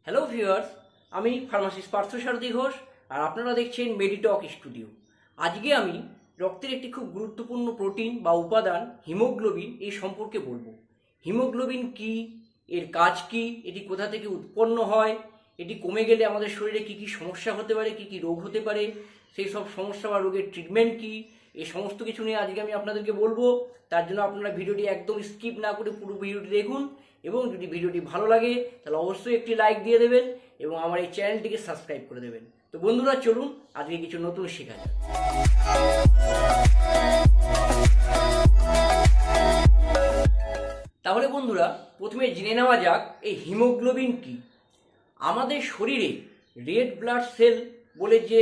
Hello viewers, আমি pharmacist Parthasarathi Ghosh আর আপনারা দেখছেন মেডিটক স্টুডিও। আজকে আমি রক্তের একটি খুব গুরুত্বপূর্ণ প্রোটিন বা উপাদান হিমোগ্লোবিন এই সম্পর্কে বলবো। হিমোগ্লোবিন কি, এর কাজ কি, এটি কোথা থেকে উৎপন্ন হয়, এটি কমে গেলে আমাদের শরীরে কি কি সমস্যা হতে পারে, কি কি রোগ হতে পারে, সেই সব সমস্যা বা রোগের ট্রিটমেন্ট কি, এই সমস্ত কিছু নিয়ে আজকে আমি আপনাদেরকে বলবো। তার জন্য আপনারা ভিডিওটি একদম স্কিপ না করে পুরো ভিডিওটি দেখুন এবং যদি ভিডিওটি ভালো লাগে তাহলে অবশ্যই একটি লাইক দিয়ে দেবেন এবং আমার এই চ্যানেলটিকে সাবস্ক্রাইব করে দেবেন। তো বন্ধুরা, চলুন আজকে কিছু নতুন শেখা যাক। তাহলে বন্ধুরা, প্রথমে জেনে নেওয়া যাক এই হিমোগ্লোবিন কি। আমাদের শরীরে রেড ব্লাড সেল বলে যে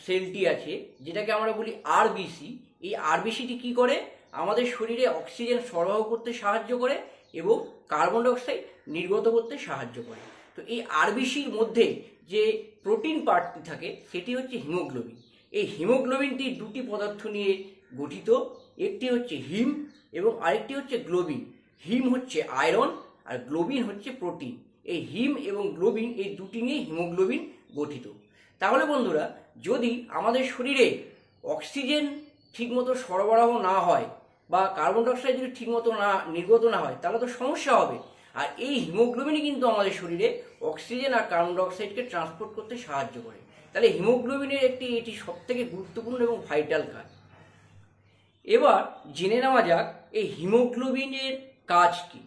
সেলটি আছে, যেটাকে আমরা বলি আরবিসি, এই আরবিসিটি কি করে? আমাদের শরীরে অক্সিজেন সরবরাহ করতে সাহায্য করে এবং কার্বন ডাইঅক্সাইড নির্গত করতে সাহায্য করে। তো এই আরবিসির মধ্যে যে প্রোটিন পার্টটি থাকে সেটি হচ্ছে হিমোগ্লোবিন। এই হিমোগ্লোবিনটি দুটি পদার্থ নিয়ে গঠিত, একটি হচ্ছে হিম এবং আরেকটি হচ্ছে গ্লোবিন। হিম হচ্ছে আয়রন আর গ্লোবিন হচ্ছে প্রোটিন। এই হিম এবং গ্লোবিন এই দুটি নিয়ে হিমোগ্লোবিন গঠিত। তাহলে বন্ধুরা, যদি আমাদের শরীরে অক্সিজেন ঠিকমতো সরবরাহ না হয় বা কার্বন ডাইঅক্সাইড যদি ঠিকমতো নির্গত না হয় তাহলে তো সমস্যা হবে। আর এই হিমোগ্লোবিনই কিন্তু আমাদের শরীরে অক্সিজেন আর কার্বন ডাইঅক্সাইডকে ট্রান্সপোর্ট করতে সাহায্য করে। তাহলে হিমোগ্লোবিনের এটি সবথেকে গুরুত্বপূর্ণ এবং ভাইটাল কাজ। এবার জেনে নেওয়া যাক এই হিমোগ্লোবিনের কাজ কি।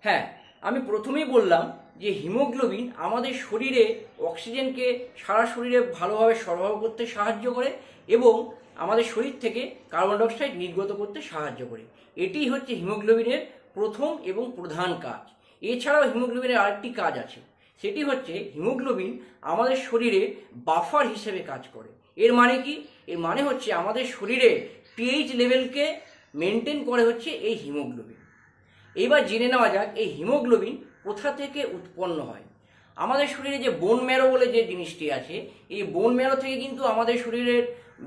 হ্যাঁ, আমি প্রথমেই বললাম যে হিমোগ্লোবিন আমাদের শরীরে অক্সিজেনকে সারা শরীরে ভালোভাবে সরবরাহ করতে সাহায্য করে এবং আমাদের শরীর থেকে কার্বন ডাইঅক্সাইড নির্গত করতে সাহায্য করে। এটি হচ্ছে হিমোগ্লোবিনের প্রথম এবং প্রধান কাজ। এছাড়াও হিমোগ্লোবিনের আরেকটি কাজ আছে, সেটি হচ্ছে হিমোগ্লোবিন আমাদের শরীরে বাফার হিসেবে কাজ করে। এর মানে কি? এর মানে হচ্ছে আমাদের শরীরে পিএইচ লেভেলকে মেনটেন করে হচ্ছে এই হিমোগ্লোবিন। এবার জেনে নেওয়া যাক এই হিমোগ্লোবিন কোথা থেকে উৎপন্ন হয়। আমাদের শরীরে যে বোন ম্যারো বলে যে জিনিসটি আছে, এই বোন ম্যারো থেকে কিন্তু আমাদের শরীরের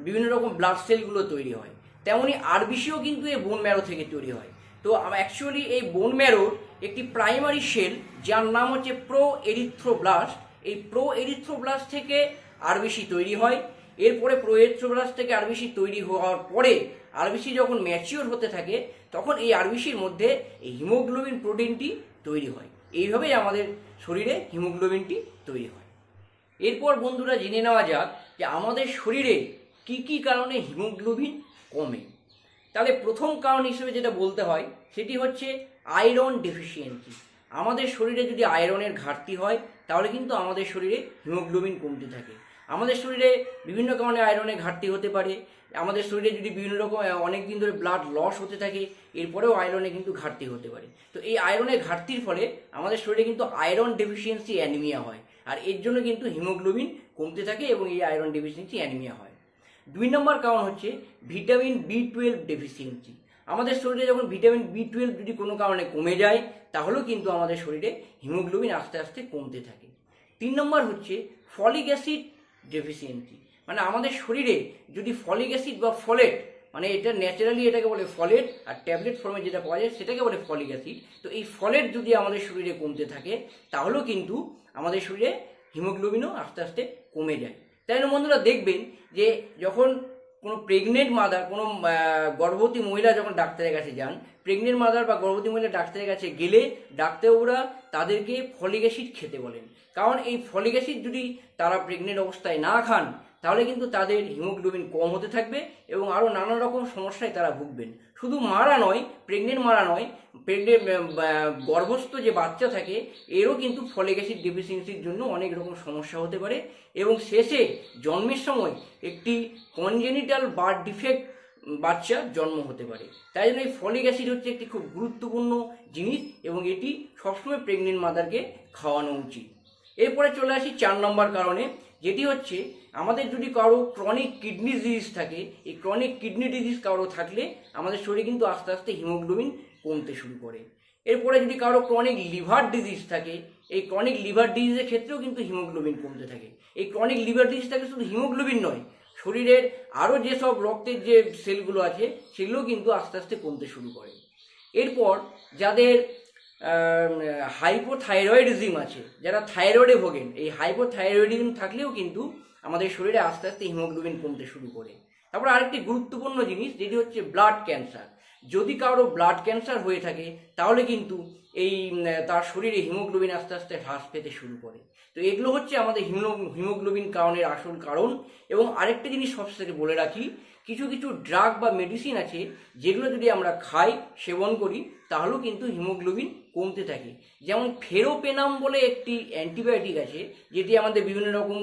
বিভিন্ন রকম ব্লাড সেলগুলো তৈরি হয়। তেমনি আরবিসিও কিন্তু এই বোন ম্যারো থেকে তৈরি হয়। তো অ্যাকচুয়ালি এই বোন ম্যারোর একটি প্রাইমারি সেল যার নাম হচ্ছে প্রো এরিথ্রোব্লাস্ট, এই প্রো এরিথ্রোব্লাস্ট থেকে আরবিসি তৈরি হয়। এরপরে প্রো এরিথ্রোব্লাস্ট থেকে আরবিসি তৈরি হওয়ার পরে আরবিসি যখন ম্যাচিওর হতে থাকে তখন এই আরবিসির মধ্যে এই হিমোগ্লোবিন প্রোটিনটি তৈরি হয়। এইভাবেই আমাদের শরীরে হিমোগ্লোবিনটি তৈরি হয়। এরপর বন্ধুরা জেনে নেওয়া যাক যে আমাদের শরীরে কি কি কারণে হিমোগ্লোবিন কমে। তাহলে প্রথম কারণ হিসেবে যেটা বলতে হয় সেটি হচ্ছে আয়রন ডেফিসিয়েন্সি। আমাদের শরীরে যদি আয়রনের ঘাটতি হয় তাহলে কিন্তু আমাদের শরীরে হিমোগ্লোবিন কমতে থাকে। আমাদের শরীরে বিভিন্ন কারণে আয়রনের ঘাটতি হতে পারে। আমাদের শরীরে যদি বিভিন্ন রকম অনেক দিন ধরে ব্লাড লস হতে থাকে এরপরেও আয়রনে কিন্তু ঘাটতি হতে পারে। তো এই আয়রনের ঘাটতির ফলে আমাদের শরীরে কিন্তু আয়রন ডেফিসিয়েন্সি অ্যানিমিয়া হয়, আর এর জন্য কিন্তু হিমোগ্লোবিন কমতে থাকে এবং এই আয়রন ডেফিসিয়েন্সি অ্যানিমিয়া হয়। 2 নম্বর কারণ হচ্ছে ভিটামিন B12 ডেফিসিয়েন্সি। আমাদের শরীরে যখন ভিটামিন B12 যদি কোনো কারণে কমে যায় তাহলেও কিন্তু আমাদের শরীরে হিমোগ্লোবিন আস্তে আস্তে কমতে থাকে। 3 নম্বর হচ্ছে ফলিক অ্যাসিড ডেফিসিয়েন্সি। মানে আমাদের শরীরে যদি ফলিক অ্যাসিড বা ফলেট, মানে এটা ন্যাচারালি এটাকে বলে ফলেট, আর ট্যাবলেট ফর্মে যেটা পাওয়া যায় সেটাকে বলে ফলিক অ্যাসিড। তো এই ফলেট যদি আমাদের শরীরে কমতে থাকে তাহলেও কিন্তু আমাদের শরীরে হিমোগ্লোবিনও আস্তে আস্তে কমে যায়। তাই না বন্ধুরা, দেখবেন যে যখন কোনো প্রেগনেন্ট মাদার, কোনো গর্ভবতী মহিলা যখন ডাক্তারের কাছে যান, প্রেগনেন্ট মাদার বা গর্ভবতী মহিলা ডাক্তারের কাছে গেলে ডাক্তারবাবুরা তাদেরকে ফলিক অ্যাসিড খেতে বলেন। কারণ এই ফলিক অ্যাসিড যদি তারা প্রেগনেন্ট অবস্থায় না খান তাহলে কিন্তু তাদের হিমোগ্লোবিন কম হতে থাকবে এবং আরও নানা রকম সমস্যায় তারা ভুগবেন। শুধু মারা নয়, প্রেগনেন্ট মারা নয়, গর্ভস্থ যে বাচ্চা থাকে এরও কিন্তু ফলিক অ্যাসিড ডেফিসিয়েন্সির জন্য অনেক রকম সমস্যা হতে পারে এবং শেষে জন্মের সময় একটি কনজেনিটাল বার্থ ডিফেক্ট বাচ্চা জন্ম হতে পারে। তাই জন্য এই ফলিক অ্যাসিড হচ্ছে একটি খুব গুরুত্বপূর্ণ জিনিস এবং এটি সবসময় প্রেগনেন্ট মাদারকে খাওয়ানো উচিত। এরপরে চলে আসি 4 নম্বর কারণে, যেটি হচ্ছে আমাদের যদি কারো ক্রনিক কিডনি ডিজিজ থাকে, এই ক্রনিক কিডনি ডিজিজ কারো থাকলে আমাদের শরীরে কিন্তু আস্তে আস্তে হিমোগ্লোবিন কমতে শুরু করে। এরপরে যদি কারো ক্রনিক লিভার ডিজিজ থাকে, এই ক্রনিক লিভার ডিজিজের ক্ষেত্রেও কিন্তু হিমোগ্লোবিন কমতে থাকে। এই ক্রনিক লিভার ডিজিজ থাকে শুধু হিমোগ্লোবিন নয়, শরীরের আরও যেসব রক্তের যে সেলগুলো আছে সেগুলো কিন্তু আস্তে আস্তে কমতে শুরু করে। এরপর যাদের হাইপোথাইরয়েডিজম আছে, যারা থাইরয়েডে ভোগেন, এই হাইপোথাইরয়েডিজম থাকলেও কিন্তু আমাদের শরীরে আস্তে আস্তে হিমোগ্লোবিন কমতে শুরু করে। তারপর আরেকটি গুরুত্বপূর্ণ জিনিস যেটি হচ্ছে ব্লাড ক্যান্সার। যদি কারো ব্লাড ক্যান্সার হয়ে থাকে তাহলে কিন্তু এই তার শরীরে হিমোগ্লোবিন আস্তে আস্তে হ্রাস পেতে শুরু করে। তো এগুলো হচ্ছে আমাদের হিমোগ্লোবিন কারণের আসল কারণ। এবং আরেকটা জিনিস সবথেকে বলে রাখি, কিছু কিছু ড্রাগ বা মেডিসিন আছে যেগুলো যদি আমরা খাই, সেবন করি, তাহলেও কিন্তু হিমোগ্লোবিন কমতে থাকে। যেমন ফেরোপেনাম বলে একটি অ্যান্টিবায়োটিক আছে যেটি আমাদের বিভিন্ন রকম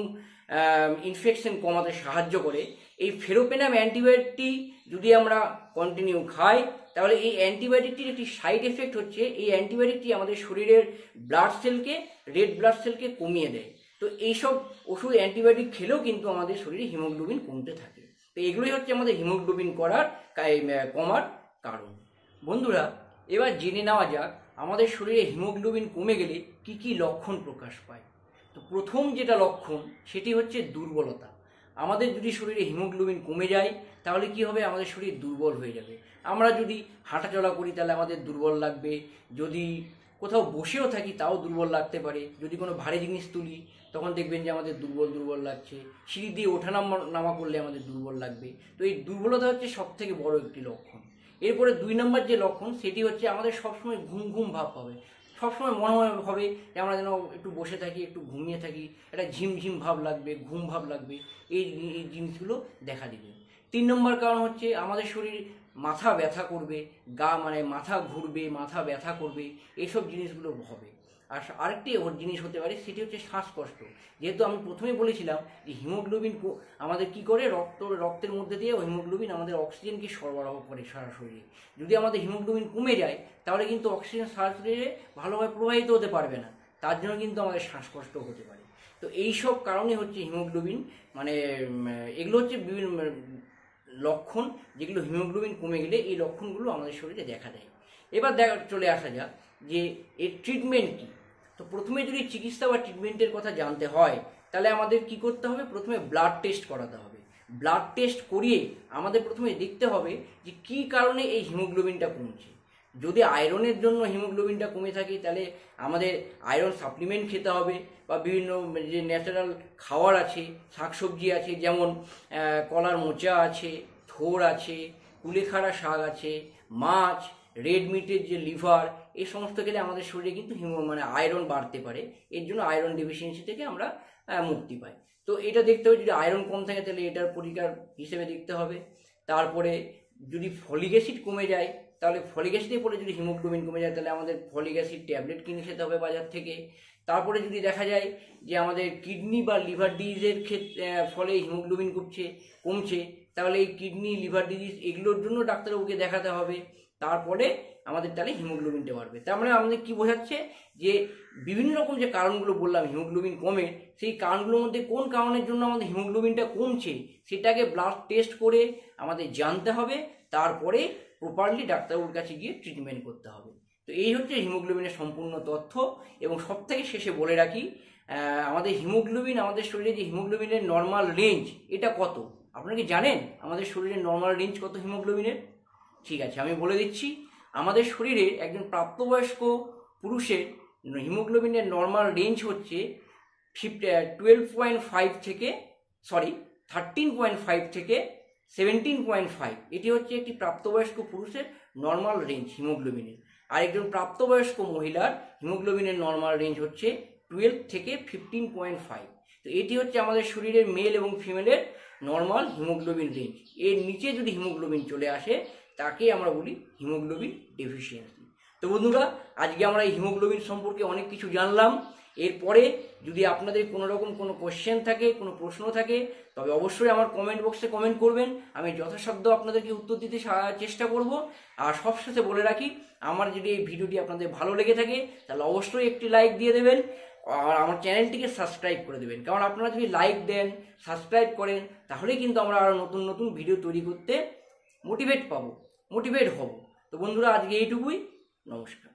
ইনফেকশন কমাতে সাহায্য করে। এই ফেরোপেনাম অ্যান্টিবায়োটিকটি যদি আমরা কন্টিনিউ খাই তাহলে এই অ্যান্টিবায়োটিকটির একটি সাইড এফেক্ট হচ্ছে এই অ্যান্টিবায়োটিকটি আমাদের শরীরের ব্লাড সেলকে, রেড ব্লাড সেলকে কমিয়ে দেয়। তো এইসব ওষুধ অ্যান্টিবায়োটিক খেলেও কিন্তু আমাদের শরীরে হিমোগ্লোবিন কমতে থাকে। তো এগুলোই হচ্ছে আমাদের হিমোগ্লোবিন কমার কারণ। বন্ধুরা, এবার জেনে নেওয়া যাক আমাদের শরীরে হিমোগ্লোবিন কমে গেলে কি কি লক্ষণ প্রকাশ পায়। তো প্রথম যেটা লক্ষণ সেটি হচ্ছে দুর্বলতা। আমাদের যদি শরীরে হিমোগ্লোবিন কমে যায় তাহলে কি হবে, আমাদের শরীর দুর্বল হয়ে যাবে। আমরা যদি হাঁটাচলা করি তাহলে আমাদের দুর্বল লাগবে, যদি কোথাও বসেও থাকি তাও দুর্বল লাগতে পারে, যদি কোনো ভারী জিনিস তুলি তখন দেখবেন যে আমাদের দুর্বল দুর্বল লাগছে, সিঁড়ি দিয়ে ওঠা নামা করলে আমাদের দুর্বল লাগবে। তো এই দুর্বলতা হচ্ছে সব থেকে বড় একটি লক্ষণ। এরপরে 2 নম্বর যে লক্ষণ সেটি হচ্ছে আমাদের সবসময় ঘুম ঘুম ভাব হবে। সবসময় মনে হবে যে আমরা যেন একটু বসে থাকি, একটু ঘুমিয়ে থাকি, একটা ঝিমঝিম ভাব লাগবে, ঘুম ভাব লাগবে, এই জিনিসগুলো দেখা দিবে। 3 নম্বর কারণ হচ্ছে আমাদের শরীর মাথা ব্যথা করবে, মাথা ঘুরবে, মাথা ব্যথা করবে, এইসব জিনিসগুলো হবে। আর আরেকটি জিনিস হতে পারে সেটি হচ্ছে শ্বাসকষ্ট। যেহেতু আমি প্রথমেই বলেছিলাম যে হিমোগ্লোবিন আমাদের কি করে, রক্তের মধ্যে দিয়ে হিমোগ্লোবিন আমাদের অক্সিজেনকে সরবরাহ করে সারা শরীরে। যদি আমাদের হিমোগ্লোবিন কমে যায় তাহলে কিন্তু অক্সিজেন সারা শরীরে ভালোভাবে প্রবাহিত হতে পারবে না, তার জন্য কিন্তু আমাদের শ্বাসকষ্ট হতে পারে। তো এইসব কারণে হচ্ছে হিমোগ্লোবিন এগুলো হচ্ছে বিভিন্ন লক্ষণ যেগুলো হিমোগ্লোবিন কমে গেলে এই লক্ষণগুলো আমাদের শরীরে দেখা দেয়। এবার চলে আসা যাক যে এর ট্রিটমেন্ট কী। তো প্রথমে যদি চিকিৎসা বা ট্রিটমেন্টের কথা জানতে হয় তাহলে আমাদের কি করতে হবে, প্রথমে ব্লাড টেস্ট করাতে হবে। ব্লাড টেস্ট করিয়ে আমাদের প্রথমে দেখতে হবে যে কী কারণে এই হিমোগ্লোবিনটা কমছে। যদি আয়রনের জন্য হিমোগ্লোবিনটা কমে থাকে তাহলে আমাদের আয়রন সাপ্লিমেন্ট খেতে হবে, বা বিভিন্ন যে ন্যাচারাল খাবার আছে, শাকসবজি আছে, যেমন কলার মোচা আছে, থোর আছে, কুলেখাড়া শাক আছে, মাছ, রেড মিটের যে লিভার, এই সমস্ত খেলে আমাদের শরীরে কিন্তু আয়রন বাড়তে পারে। এর জন্য আয়রন ডেফিসিয়েন্সি থেকে আমরা মুক্তি পাই। তো এটা দেখতে হবে, যদি আয়রন কম থাকে তাহলে এটার পরিকার হিসেবে দেখতে হবে। তারপরে যদি ফলিক অ্যাসিড কমে যায় তাহলে ফলিক অ্যাসিডের পরে যদি হিমোগ্লোবিন কমে যায় তাহলে আমাদের ফলিক অ্যাসিড ট্যাবলেট কিনে খেতে হবে বাজার থেকে। তারপরে যদি দেখা যায় যে আমাদের কিডনি বা লিভার ডিজিজের ফলে হিমোগ্লোবিন কমছে তাহলে এই কিডনি, লিভার ডিজিজ এগুলোর জন্য ডাক্তারবাবুকে দেখাতে হবে। তারপরে আমাদের তাহলে হিমোগ্লোবিনটা বাড়বে। তার মানে আমাদের কি বোঝাচ্ছে যে বিভিন্ন রকম যে কারণগুলো বললাম হিমোগ্লোবিন কমে, সেই কারণগুলোর মধ্যে কোন কারণের জন্য আমাদের হিমোগ্লোবিনটা কমছে সেটাকে ব্লাড টেস্ট করে আমাদের জানতে হবে। তারপরে প্রপারলি ডাক্তারবাবুর কাছে গিয়ে ট্রিটমেন্ট করতে হবে। তো এই হচ্ছে হিমোগ্লোবিনের সম্পূর্ণ তথ্য। এবং সব থেকে শেষে বলে রাখি, আমাদের শরীরে যে হিমোগ্লোবিনের নর্মাল রেঞ্জ এটা কত, আপনারা কি জানেন আমাদের শরীরের নর্মাল রেঞ্জ কত হিমোগ্লোবিনের? ঠিক আছে, আমি বলে দিচ্ছি। আমাদের শরীরে একজন প্রাপ্তবয়স্ক পুরুষের হিমোগ্লোবিনের নর্মাল রেঞ্জ হচ্ছে 13.5 থেকে 17.5। এটি হচ্ছে একটি প্রাপ্তবয়স্ক পুরুষের নর্মাল রেঞ্জ হিমোগ্লোবিনের। আর একজন প্রাপ্তবয়স্ক মহিলার হিমোগ্লোবিনের নর্মাল রেঞ্জ হচ্ছে 12 থেকে 15.5। তো এটি হচ্ছে আমাদের শরীরের মেল এবং ফিমেলের নর্মাল হিমোগ্লোবিন রেঞ্জ। এর নিচে যদি হিমোগ্লোবিন চলে আসে তাকে আমরা বলি হিমোগ্লোবিন ডেফিসিয়েন্সি। তো বন্ধুরা, আজকে আমরা এই হিমোগ্লোবিন সম্পর্কে অনেক কিছু জানলাম। এরপরে যদি আপনাদের কোনো রকম কোনো কোশ্চেন থাকে, কোনো প্রশ্ন থাকে, তবে অবশ্যই আমার কমেন্ট বক্সে কমেন্ট করবেন। আমি যথাসাধ্য আপনাদেরকে উত্তর দিতে চেষ্টা করব। আর সবশেষে বলে রাখি, আমার যদি এই ভিডিওটি আপনাদের ভালো লেগে থাকে তাহলে অবশ্যই একটি লাইক দিয়ে দেবেন আর আমার চ্যানেলটিকে সাবস্ক্রাইব করে দেবেন। কারণ আপনারা যদি লাইক দেন, সাবস্ক্রাইব করেন, তাহলেই কিন্তু আমরা আরও নতুন নতুন ভিডিও তৈরি করতে মোটিভেট হব। তো বন্ধুরা, আজকে এইটুকুই। নমস্কার।